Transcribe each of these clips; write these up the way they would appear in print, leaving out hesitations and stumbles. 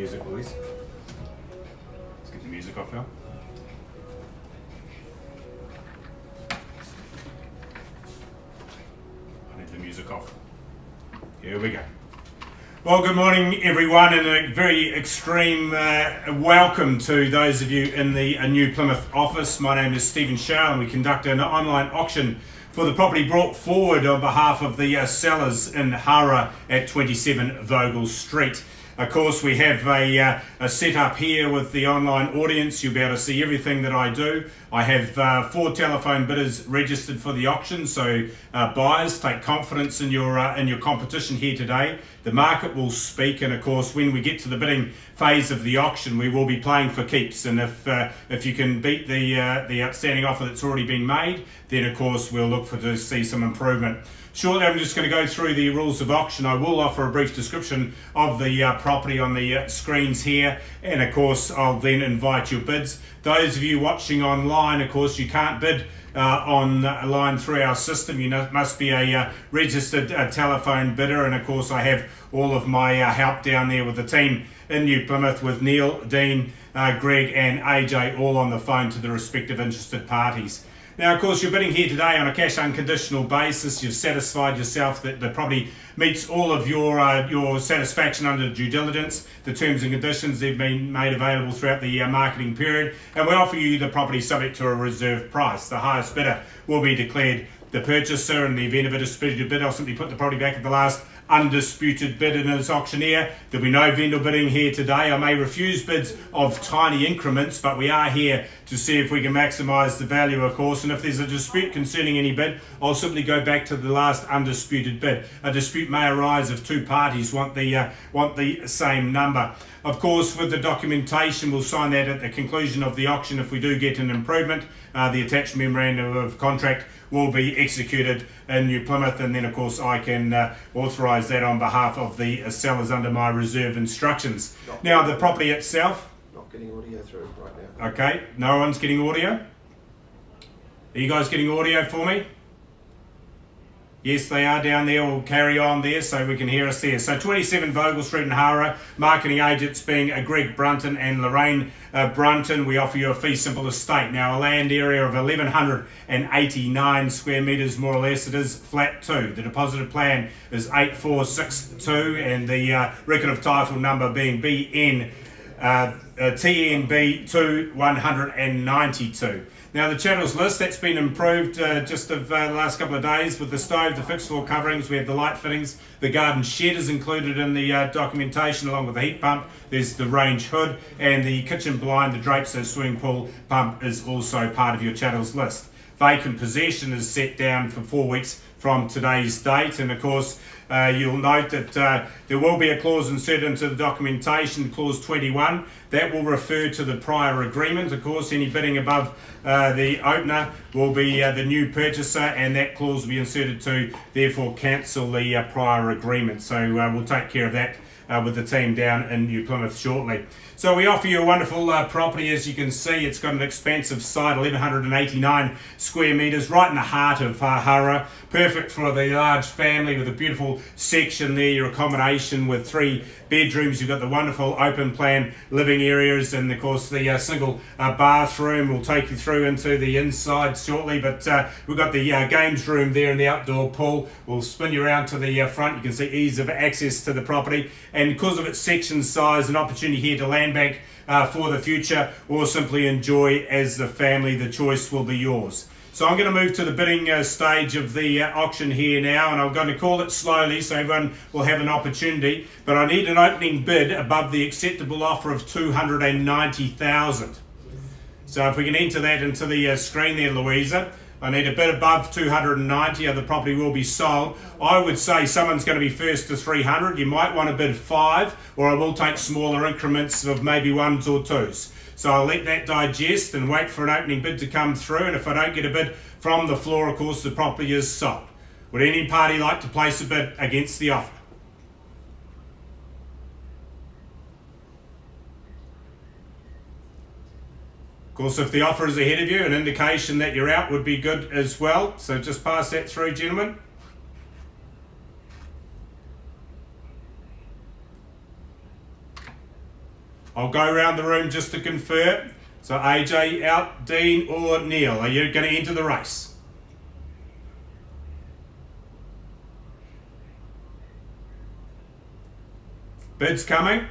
Music, Louise. Let's get the music off now. I need the music off. Here we go. Well, good morning everyone, and a very extreme welcome to those of you in the New Plymouth office. My name is Stephen Shaw, and we conduct an online auction for the property brought forward on behalf of the sellers in Hara at 27 Vogel Street. Of course, we have a setup here with the online audience. You'll be able to see everything that I do. I have 4 telephone bidders registered for the auction, so buyers, take confidence in your competition here today. The market will speak, and of course, when we get to the bidding phase of the auction, we will be playing for keeps. And if you can beat the outstanding offer that's already been made, then of course we'll look to see some improvement. Shortly, I'm just going to go through the rules of auction. I will offer a brief description of the property on the screens here, and of course I'll then invite your bids. Those of you watching online, of course, you can't bid online through our system. You must be a registered telephone bidder, and of course I have all of my help down there with the team in New Plymouth, with Neil, Dean, Greg and AJ all on the phone to the respective interested parties. Now, of course, you're bidding here today on a cash unconditional basis. You've satisfied yourself that the property meets all of your satisfaction under due diligence. The terms and conditions, they've been made available throughout the marketing period, and we offer you the property subject to a reserve price. The highest bidder will be declared the purchaser. In the event of a disputed bid, I'll simply put the property back at the last undisputed bid in this auctioneer. There'll be no vendor bidding here today. I may refuse bids of tiny increments, but we are here to see if we can maximise the value, of course. And if there's a dispute concerning any bid, I'll simply go back to the last undisputed bid. A dispute may arise if 2 parties want the same number. Of course, with the documentation, we'll sign that at the conclusion of the auction if we do get an improvement. The attached memorandum of contract will be executed in New Plymouth, and then of course I can authorise that on behalf of the sellers under my reserve instructions. Now, the property itself. Not getting audio through right now. Okay, no one's getting audio? Are you guys getting audio for me? Yes, they are down there. We'll carry on there so we can hear us there. So 27 Vogel Street in Hara, marketing agents being Greg Brunton and Lorraine Brunton. We offer you a fee simple estate. Now, a land area of 1,189 square metres, more or less. It is flat 2. The deposited plan is 8462, and the record of title number being BN TNB 2192. Now, the chattels list, that's been improved just of the last couple of days with the stove, the fixed floor coverings. We have the light fittings. The garden shed is included in the documentation along with the heat pump. There's the range hood, and the kitchen blind, the drapes, the swimming pool pump is also part of your chattels list. Vacant possession is set down for 4 weeks from today's date, and of course you'll note that there will be a clause inserted into the documentation, clause 21, that will refer to the prior agreement. Of course, any bidding above the opener will be the new purchaser, and that clause will be inserted to therefore cancel the prior agreement. So we'll take care of that with the team down in New Plymouth shortly. So we offer you a wonderful property. As you can see, it's got an expansive site, 1,189 square metres, right in the heart of Hara. Perfect for the large family with a beautiful section there, your accommodation with 3 bedrooms. You've got the wonderful open plan living areas, and of course the single bathroom. We'll take you through into the inside shortly, but we've got the games room there and the outdoor pool. We'll spin you around to the front. You can see ease of access to the property, and because of its section size, an opportunity here to land bank for the future, or simply enjoy as the family. The choice will be yours. So I'm going to move to the bidding stage of the auction here now, and I'm going to call it slowly so everyone will have an opportunity, but I need an opening bid above the acceptable offer of 290,000. So if we can enter that into the screen there, Louisa. I need a bid above 290, or the property will be sold. I would say someone's going to be first to 300. You might want to bid 5, or I will take smaller increments of maybe 1s or 2s. So I'll let that digest and wait for an opening bid to come through, and if I don't get a bid from the floor, of course, the property is sold. Would any party like to place a bid against the offer? Of course, if the offer is ahead of you, an indication that you're out would be good as well. So just pass that through, gentlemen. I'll go around the room just to confirm. So AJ out, Dean or Neil, are you going to enter the race? Bids coming.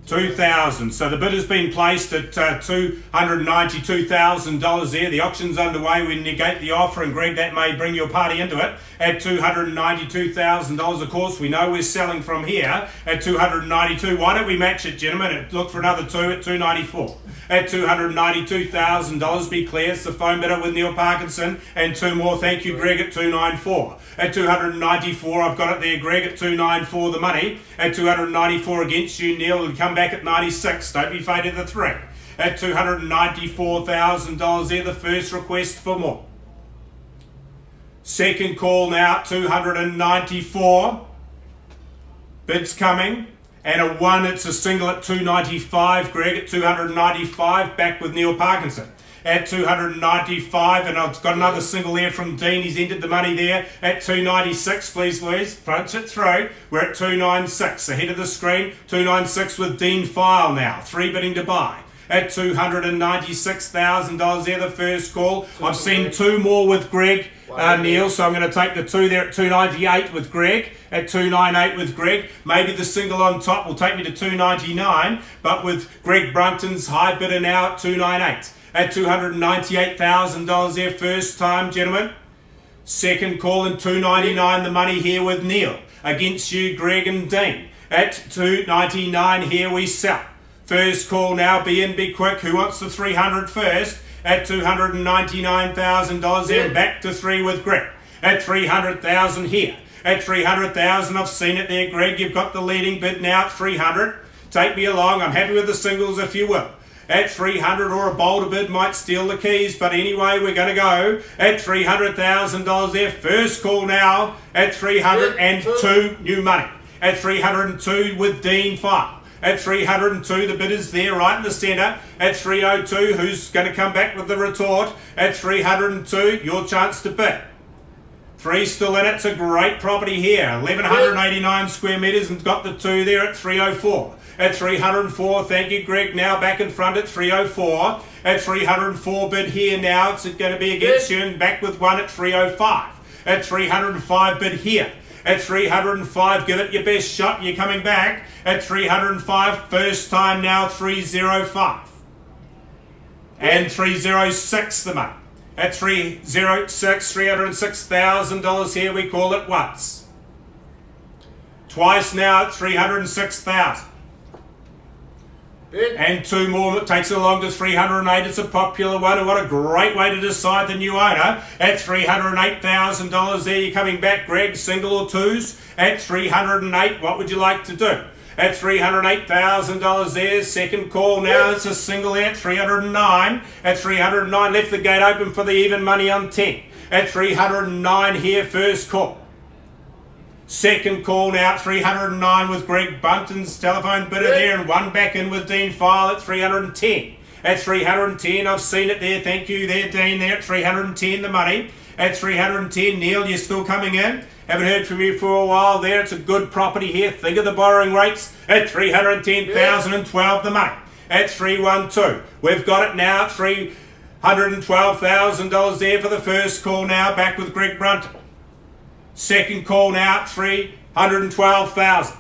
2,000. So the bid has been placed at $292,000 there. The auction's underway. We negate the offer, and Greg, that may bring your party into it at $292,000. Of course, we know we're selling from here at $292,000. Why don't we match it, gentlemen? Look for another two at $294,000. At $292,000, be clear, it's the phone bidder with Neil Parkinson, and two more, thank you, Greg, at $294,000. At $294,000, I've got it there, Greg, at $294,000 the money. At $294,000 against you, Neil, and come back at $96,000. Don't be faded the three. At $294,000 there, the first request for more. Second call now, $294,000. Bids coming. And a one, it's a single at $295,000, Greg, at $295,000, back with Neil Parkinson. At $295,000, and I've got another single there from Dean. He's entered the money there at $296,000, please, Louise. Punch it through. We're at $296,000. Ahead of the screen, $296,000 with Dean File now. Three bidding to buy. At $296,000 there, the first call. I've seen two more with Greg, Neil, so I'm going to take the two there at $298,000 with Greg. At $298,000 with Greg. Maybe the single on top will take me to $299,000, but with Greg Brunton's high bidder now at $298,000. At $298,000 there, first time, gentlemen. Second call and $299,000 the money here with Neil. Against you, Greg and Dean. At $299,000 here we sell. First call now, be in, be quick. Who wants the $300,000 first? At $299,000 there, back to three with Greg. At $300,000 here. At $300,000, I've seen it there, Greg. You've got the leading bid now at $300,000. Take me along. I'm happy with the singles, if you will. At $300,000, or a bolder bid might steal the keys, but anyway, we're going to go at $300,000 there. First call now at $302,000 new money. At $302,000 with Dean File. At $302,000, the bid is there right in the centre. At $302,000, who's going to come back with the retort? At $302,000, your chance to bid. Three still in it. It's a great property here. 1,189 square metres, and got the two there at $304,000. At $304,000, thank you, Greg. Now back in front at $304,000. At $304,000 bid here now. It's going to be against you, and back with one at $305,000. At $305,000 bid here. At $305,000, give it your best shot. You're coming back. At $305,000, first time now, $305,000. And $306,000 the money. At $306,000 here, we call it once. Twice now at $306,000. And two more, it takes it along to $308,000. It's a popular one, and what a great way to decide the new owner. At $308,000 there, you're coming back, Greg, single or twos? At $308,000, what would you like to do? At $308,000 there, second call now, it's a single there at $309,000. At $309,000, left the gate open for the even money on 10. At $309,000 here, first call. Second call now at $309,000 with Greg Bunton's telephone bidder there, and one back in with Dean File at $310,000. At $310,000, I've seen it there, thank you there, Dean, there at $310,000 the money. At $310,000, Neil, you're still coming in. Haven't heard from you for a while there. It's a good property here. Think of the borrowing rates. At $310,012 the money. At $312,000. We've got it now at $312,000 there for the first call now, back with Greg Brunton. Second call now at $312,000.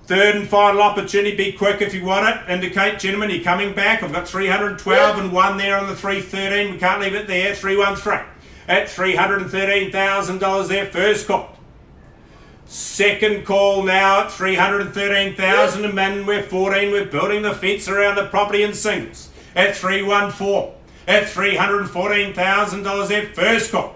Third and final opportunity. Be quick if you want it. Indicate, gentlemen, you're coming back. I've got $312,000 and one there on the $313,000. We can't leave it there. $313,000. At $313,000 there, first call. Second call now at $313,000, and man, we're 14. We're building the fence around the property in singles. At $314,000. At $314,000 there, first call.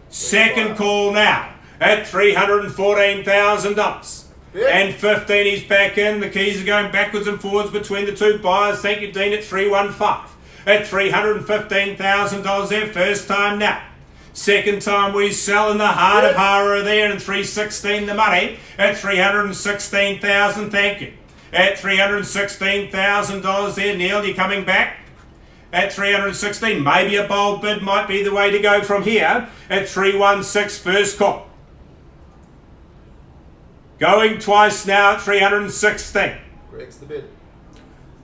Second call now at $314,000. And 15, he's back in. The keys are going backwards and forwards between the two buyers. Thank you, Dean, at $315,000. At $315,000 there, first time now. Second time we sell in the heart of Hara there, and $316,000 the money. At $316,000, thank you. At $316,000 there, Neil, you coming back? At $316,000, maybe a bold bid might be the way to go from here. At $316,000, first call. Going twice now at 316. Greg's the bid.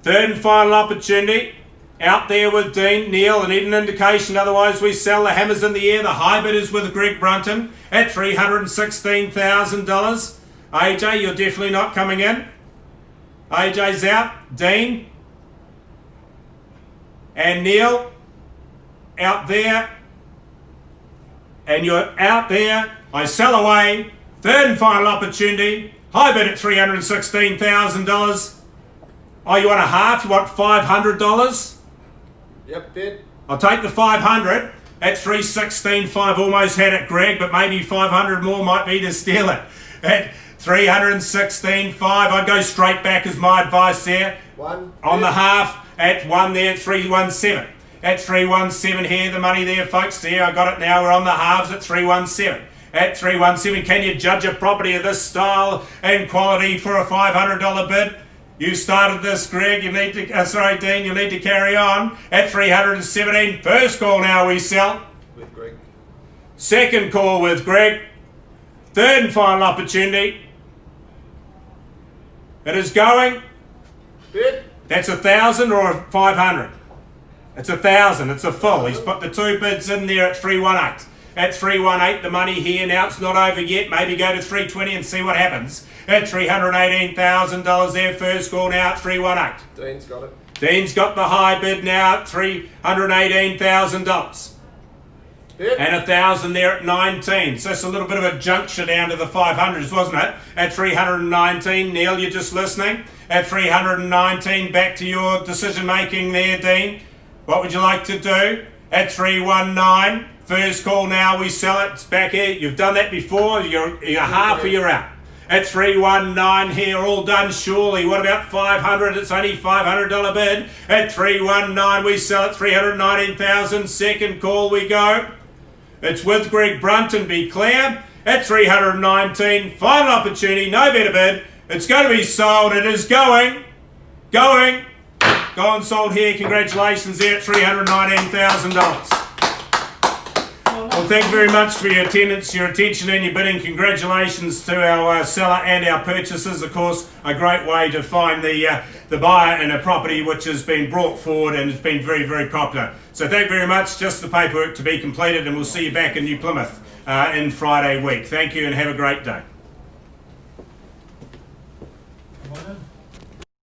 Third and final opportunity. Out there with Dean, Neil, and need an indication, otherwise we sell. The hammer's in the air. The high bid is with Greg Brunton at $316,000. AJ, you're definitely not coming in. AJ's out. Dean and Neil out there. And you're out there. I sell away. Third and final opportunity. High bid at $316,000. Oh, you want a half? You want $500? Yep, bid. I'll take the 500 at 316.5. Almost had it, Greg, but maybe 500 more might be to steal it. At 316.5, I'd go straight back as my advice there. One. On bid. the half at 1 there at 317. At 317 here, the money there, folks. There, I got it now. We're on the halves at 317. At 317, can you judge a property of this style and quality for a $500 bid? You started this, Greg. You need to, Dean. You need to carry on at 317. First call now we sell. With Greg. Second call with Greg. Third and final opportunity. It is going. Bid. That's 1,000 or 500. It's 1,000. It's a full. He's put the two bids in there at 318. At 318, the money here now. It's not over yet. Maybe go to 320 and see what happens. At $318,000 there. First call now at 318. Dean's got it. Dean's got the high bid now at $318,000. Bid. And 1,000 there at 19. So it's a little bit of a juncture down to the 500s, wasn't it? At 319, Neil, you're just listening. At 319, back to your decision making there, Dean. What would you like to do? At 319, first call now, we sell it. It's back here. You've done that before. You're half or you're out. At 319 here, all done surely. What about 500? It's only $500 bid. At 319, we sell it. 319,000. Second call we go. It's with Greg Brunton, be clear. At 319, final opportunity, no better bid. It's going to be sold. It is going. Gone sold here. Congratulations there at $319,000. Well, thank you very much for your attendance, your attention and your bidding. Congratulations to our seller and our purchasers. Of course, a great way to find the buyer in a property which has been brought forward and has been very, very popular. So thank you very much. Just the paperwork to be completed, and we'll see you back in New Plymouth in Friday week. Thank you and have a great day.